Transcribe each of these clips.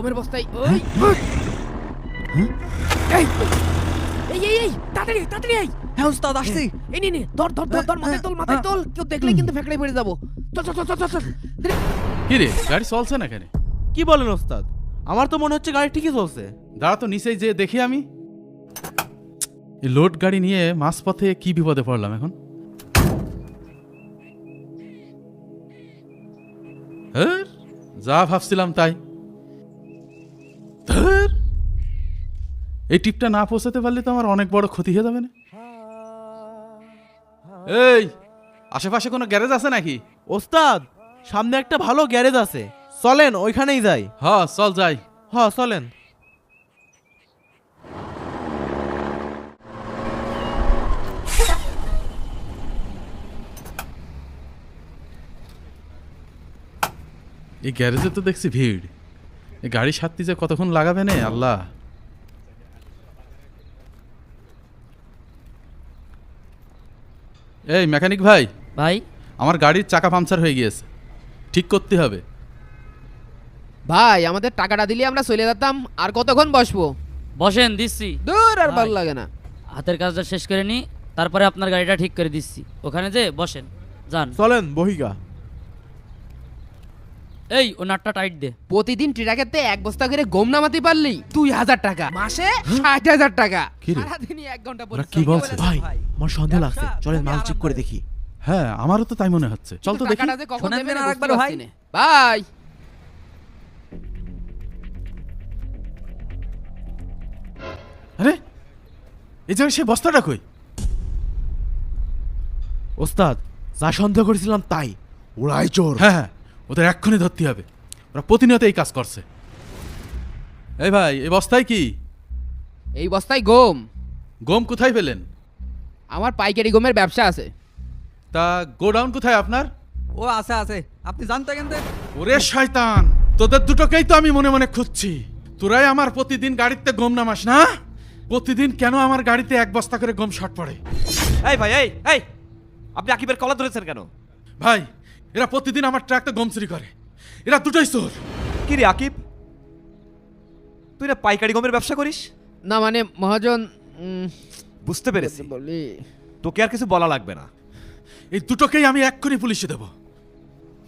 গমের বস্তায় ওই এই এই এই এই তাড়াতাড়ি তাড়াতাড়ি এই। হ্যাঁ ওস্তাদ আসছি। এই নে ধর ধর ধর ধর মাথায় তোল কেউ দেখলে কিন্তু ফেকড়ে পড়ে যাবো। চল চল চল চল চল। কি রে গাড়ি চলছে না কেন? কি বলেন ওস্তাদ? আমার তো মনে হচ্ছে গাড়ি ঠিকই চলছে। দাঁড়া তো নিচেই যে দেখি আমি। এই লোড গাড়ি নিয়ে মাঝপথে কি বিপদে পড়লাম এখন। হ্যাঁ যা ভাবছিলাম তাই। ধুর, এই টিপটা না পৌঁছাতে পারলে তো আমার অনেক বড় ক্ষতি হয়ে যাবে না। এই আশেপাশে কোনো গ্যারেজ আছে নাকি? ওস্তাদ সামনে একটা ভালো গ্যারেজ আছে, চলেন ওইখানেই যাই। হ্যাঁ চল যাই। হ্যাঁ চলেন। এই গ্যারেজে তো দেখছি ভিড়। এই গাড়ি সারতে যে কতক্ষণ লাগাবে না আল্লাহ। এই মেকানিক ভাই, ভাই আমার গাড়ির চাকা পাংচার হয়ে গিয়েছে, ঠিক করতে হবে। ভাই আমাদের টাকাটা দিলে আমরা চলে যেতাম, আর কতক্ষণ বসবো? বসেন, দিচ্ছি। দূর আর ভালো লাগে না। হাতের কাজটা শেষ করে নি, তারপরে আপনার গাড়িটা ঠিক করে দিচ্ছি। ওখানে যে বসেন, যান। চলেন বহিগা। এই ও নাটটা টাইট দে। প্রতিদিন ট্রাকেতে এক বস্তা করে গম নামাতে পারলি 2000 টাকা, মাসে 60,000 টাকা। কি রে? সারাদিনই 1 ঘন্টা ওরা কি বলছে? ভাই আমার সন্দেহ লাগছে, চলেন মাল চেক করে দেখি। হ্যাঁ আমারও তো তাই মনে হচ্ছে, চল তো দেখি। টাকাটা যে কখন শোনেন দেবে না না আরেকবার বুঝতে ভাই? পারছি না। ভাই আরে এই জায়গায় সে বস্তাটা কই? ওস্তাদ যা সন্দেহ করেছিলাম তাই, ওরাই চোর। হ্যাঁ হ্যাঁ, ওদের এক্ষুনি ধরতে হবে, ওরা প্রতিনিয়ত এই কাজ করছে। এই ভাই এই বস্তায় কি? এই বস্তায় গম। গম কোথায় পেলেন? আমার পাইকারি গমের ব্যবসা আছে। তা গোডাউন কোথায় আপনার? ও আছে আছে, আপনি জানতে কেন? ওরে শয়তান, তোদের দুটোকেই তো আমি মনে মনে খুঁজছি। তোরাই আমার প্রতিদিন গাড়িতে গম নামাস না? প্রতিদিন কেন আমার গাড়িতে 1 বস্তা করে গম শর্ট পড়ে? এই ভাই এই এই, আপনি আকিবের কলা ধরেছেন কেন? ভাই এরা প্রতিদিন আমার ট্রাকতে গম চুরি করে, এরা দুটোই চোর। কি রে আকিব, তুই না পাইকারি গমের ব্যবসা করিস? না মানে মহাজন, বুঝতে পেরেছি, বলি তোকে আর কিছু বলা লাগবে না। এই দুটোকেই আমি এক্ষুনি পুলিশে দেবো।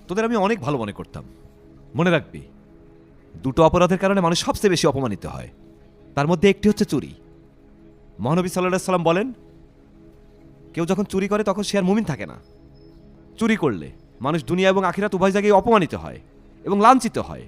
তোদের আমি অনেক ভালো মনে করতাম। মনে রাখবি, দুটো অপরাধের কারণে মানুষ সবচেয়ে বেশি অপমানিত হয়, তার মধ্যে একটি হচ্ছে চুরি। মহানবী সাল্লাল্লাহু আলাইহি সাল্লাম বলেন, কেউ যখন চুরি করে তখন সে আর মুমিন থাকে না। চুরি করলে মানুষ দুনিয়া এবং আখিরাত উভয় জায়গায় অপমানিত হয় এবং লাঞ্ছিত হয়।